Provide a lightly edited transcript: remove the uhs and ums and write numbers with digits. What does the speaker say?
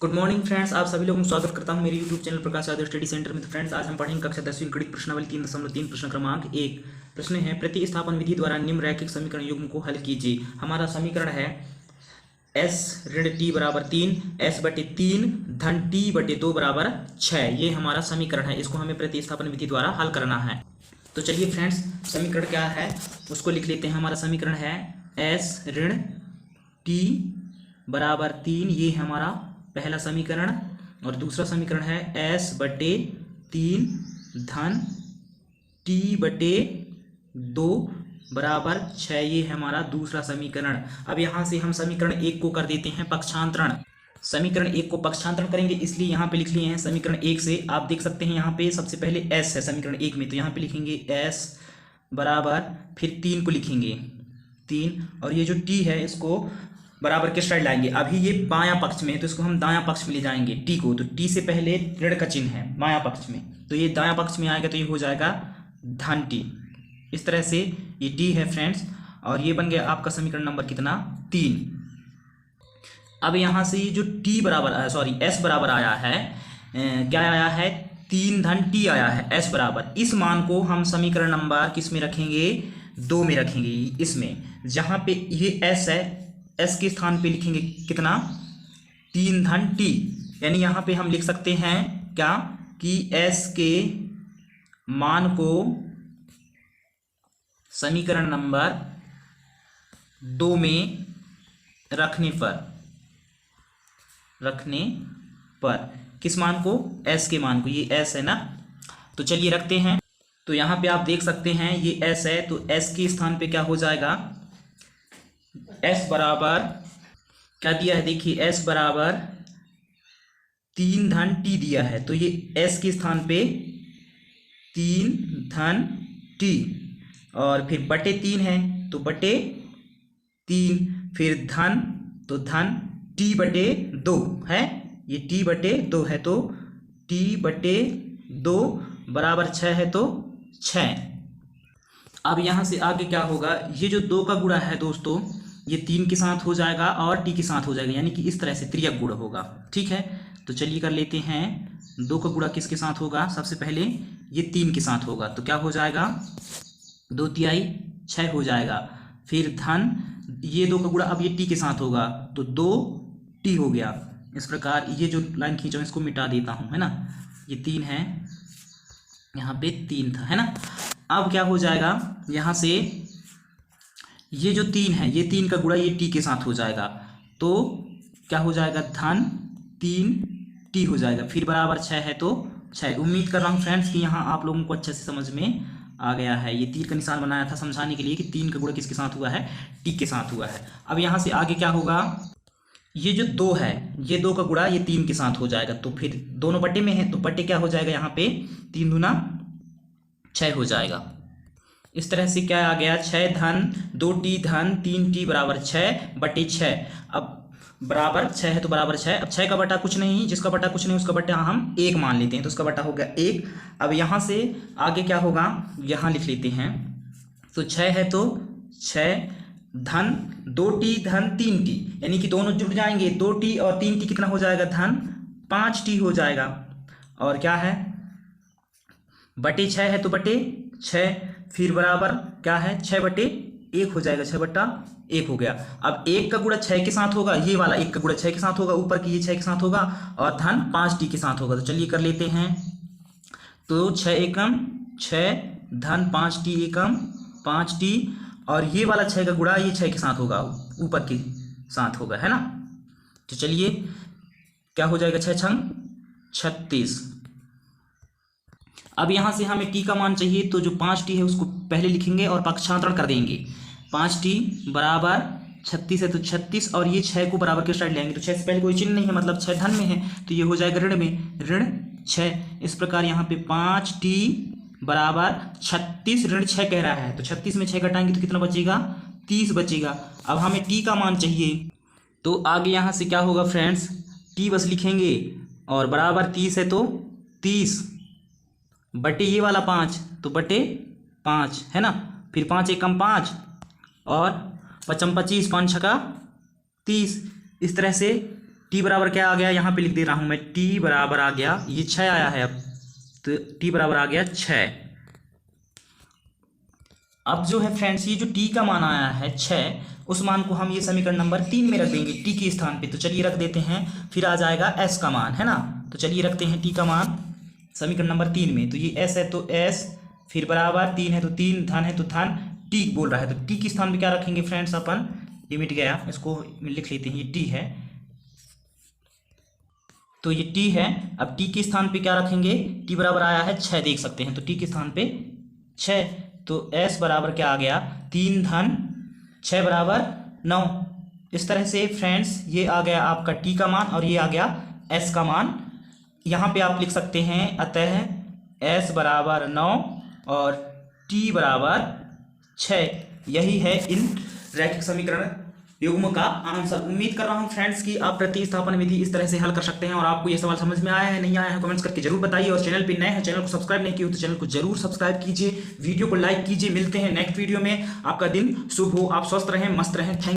Good morning friends, आप सभी लोगों का स्वागत करता हूं मेरे YouTube channel Prakash Yadav study centre में। तो फ्रेंड्स, आज हम पढ़ेंगे कक्षा 10वीं गणित प्रश्नावली 3.3 प्रश्न क्रमांक 1। प्रश्न है, प्रतिस्थापन विधि द्वारा निम्न रैखिक समीकरण युग्म को हल कीजिए। हमारा समीकरण है s ऋण t बराबर 3, s बटे 3 धन t बटे 2 बराबर 6। ये हमारा समीकरण है, इसको हमें प्रतिस्थापन विधि द्वारा हल करना है। तो चलिए फ्रेंड्स, समीकरण क्या है उसको लिख लेते हैं। हमारा समीकरण है s ऋण t बराबर 3, ये हमारा पहला समीकरण। और दूसरा समीकरण है s बटे 3 धन t बटे 2 बराबर 6, ये है हमारा दूसरा समीकरण। अब यहाँ से हम समीकरण 1 को कर देते हैं पक्षांतरण। समीकरण 1 को पक्षांतरण करेंगे, इसलिए यहाँ पे लिख लिए हैं समीकरण 1 से। आप देख सकते हैं यहाँ पे सबसे पहले s है समीकरण 1 में, तो यहाँ पे लिखेंगे s बराबर, फिर 3 को लिखेंगे 3, और ये जो t है इसको बराबर के साइड लाएंगे। अभी ये बायां पक्ष में, तो इसको हम दायां पक्ष में ले जाएंगे टी को। तो टी से पहले ऋण का चिन्ह है बायां पक्ष में, तो ये दायां पक्ष में आएगा, तो ये हो जाएगा धन टी। इस तरह से ये टी है फ्रेंड्स, और ये बन गया आपका समीकरण नंबर कितना, 3। अब यहाँ से ये जो टी बराबर एस बराबर आया है, क्या आया है, 3 धन टी आया है एस बराबर। इस मान को हम समीकरण नंबर किस में रखेंगे, 2 में रखेंगे। इसमें जहाँ पे ये एस है, एस के स्थान पे लिखेंगे कितना, 3 धन टी। यानी यहाँ पे हम लिख सकते हैं क्या, कि एस के मान को समीकरण नंबर 2 में रखने पर किस मान को, एस के मान को, ये एस है ना, तो चलिए रखते हैं। तो यहाँ पे आप देख सकते हैं ये एस है, तो एस के स्थान पे क्या हो जाएगा, s बराबर क्या दिया है, देखिए s बराबर 3 धन t दिया है, तो ये s के स्थान पे 3 धन t, और फिर बटे 3 है तो बटे 3, फिर धन तो धन t बटे 2 है, ये t बटे 2 है, तो t बटे 2 बराबर 6 है, तो 6। अब यहाँ से आगे क्या होगा, ये जो 2 का गुणा है दोस्तों, ये 3 के साथ हो जाएगा और t के साथ हो जाएगा, यानी कि इस तरह से त्रियक गुण होगा। ठीक है, तो चलिए कर लेते हैं। 2 का गुणा किसके साथ होगा, सबसे पहले ये 3 के साथ होगा, तो क्या हो जाएगा, 2 तिहाई 6 हो जाएगा। फिर धन ये 2 का गुणा अब ये t के साथ होगा, तो 2t हो गया। इस प्रकार ये जो लाइन खींचा इसको मिटा देता हूँ, है ना, ये 3 है, यहाँ पे 3 था, है ना। अब क्या हो जाएगा, यहाँ से ये जो 3 है, ये 3 का गुणा ये t के साथ हो जाएगा, तो क्या हो जाएगा, धन 3t हो जाएगा, फिर बराबर 6 है, तो 6। उम्मीद कर रहा हूँ फ्रेंड्स कि यहाँ आप लोगों को अच्छे से समझ में आ गया है। ये तीर का निशान बनाया था समझाने के लिए कि 3 का गुणा किसके साथ हुआ है, t के साथ हुआ है। अब यहाँ से आगे क्या होगा, ये जो 2 है, ये 2 का गुणा ये 3 के साथ हो जाएगा, तो फिर दोनों बटे में है, तो बटे क्या हो जाएगा, यहाँ पे 3 दूना 6 हो जाएगा। इस तरह से क्या आ गया, 6 धन 2t धन 3t बराबर 6 बटे 6। अब बराबर 6 है तो बराबर 6। अब 6 का बटा कुछ नहीं, जिसका बटा कुछ नहीं उसका बटा हम 1 मान लेते हैं, तो उसका बटा हो गया 1। अब यहाँ से आगे क्या होगा, यहाँ लिख लेते हैं। तो 6 है तो 6 धन 2t धन 3t, यानी कि दोनों जुड़ जाएंगे, 2t और 3t कितना हो जाएगा, धन 5t हो जाएगा। और क्या है, बटे 6 है तो बटे 6, फिर बराबर क्या है, 6 बटे 1 हो जाएगा, 6 बटा 1 हो गया। अब 1 का गुणा 6 के साथ होगा, ये वाला 1 का गुणा 6 के साथ होगा, ऊपर की ये 6 के साथ होगा, और धन 5t के साथ होगा। तो चलिए कर लेते हैं। तो 6 एकम 6 धन 5t एकम 5t, और ये वाला 6 का गुणा ये 6 के साथ होगा, ऊपर के साथ होगा, है ना। तो चलिए क्या हो जाएगा, 6 छंग 36। अब यहाँ से हमें t का मान चाहिए, तो जो 5t है उसको पहले लिखेंगे और पक्षांतरण कर देंगे। 5t बराबर 36 है, तो 36, और ये 6 को बराबर के साइड लेंगे, तो 6 से पहले कोई चिन्ह नहीं है, मतलब 6 धन में है, तो ये हो जाएगा ऋण में, ऋण 6। इस प्रकार यहाँ पे 5t बराबर 36 ऋण 6 कह रहा है, तो 36 में 6 घटाएंगे तो कितना बचेगा, 30 बचेगा। अब हमें t का मान चाहिए, तो आगे यहाँ से क्या होगा फ्रेंड्स, t बस लिखेंगे, और बराबर 30 है तो 30 बटे ये वाला 5, तो बटे 5, है ना। फिर 5 एकम 5, और 5 25, 5 छका 30। इस तरह से टी बराबर क्या आ गया, यहाँ पे लिख दे रहा हूँ मैं, टी बराबर आ गया, ये 6 आया है अब, तो टी बराबर आ गया 6। अब जो है फ्रेंड्स, ये जो टी का मान आया है 6, उस मान को हम ये समीकरण नंबर 3 में रख देंगे टी के स्थान पे। तो चलिए रख देते हैं, फिर आ जाएगा एस का मान, है ना। तो चलिए रखते हैं टी का मान समीकरण नंबर 3 में। तो ये एस है तो एस, फिर बराबर 3 है तो 3, धन है तो धन, टी बोल रहा है तो टी के स्थान पे क्या रखेंगे फ्रेंड्स अपन, ये मिट गया, इसको लिख लेते हैं, ये टी है, तो ये टी है। अब टी के स्थान पे क्या रखेंगे, टी बराबर आया है 6, देख सकते हैं, तो टी के स्थान पे 6, तो एस बराबर क्या आ गया, 3 धन 6 बराबर 9। इस तरह से फ्रेंड्स ये आ गया आपका टी का मान और ये आ गया एस का मान। यहाँ पे आप लिख सकते हैं, अतः एस बराबर 9 और टी बराबर 6। यही है इन रैखिक समीकरण युग्म का आंसर। उम्मीद कर रहा हूं फ्रेंड्स कि आप प्रतिस्थापन विधि इस तरह से हल कर सकते हैं और आपको ये सवाल समझ में आया है, नहीं आया है, कमेंट्स करके जरूर बताइए। और चैनल पे नए हैं, चैनल को सब्सक्राइब नहीं किया तो चैनल को जरूर सब्सक्राइब कीजिए, वीडियो को लाइक कीजिए। मिलते हैं नेक्स्ट वीडियो में। आपका दिन शुभ हो, आप स्वस्थ रहें, मस्त रहें। थैंक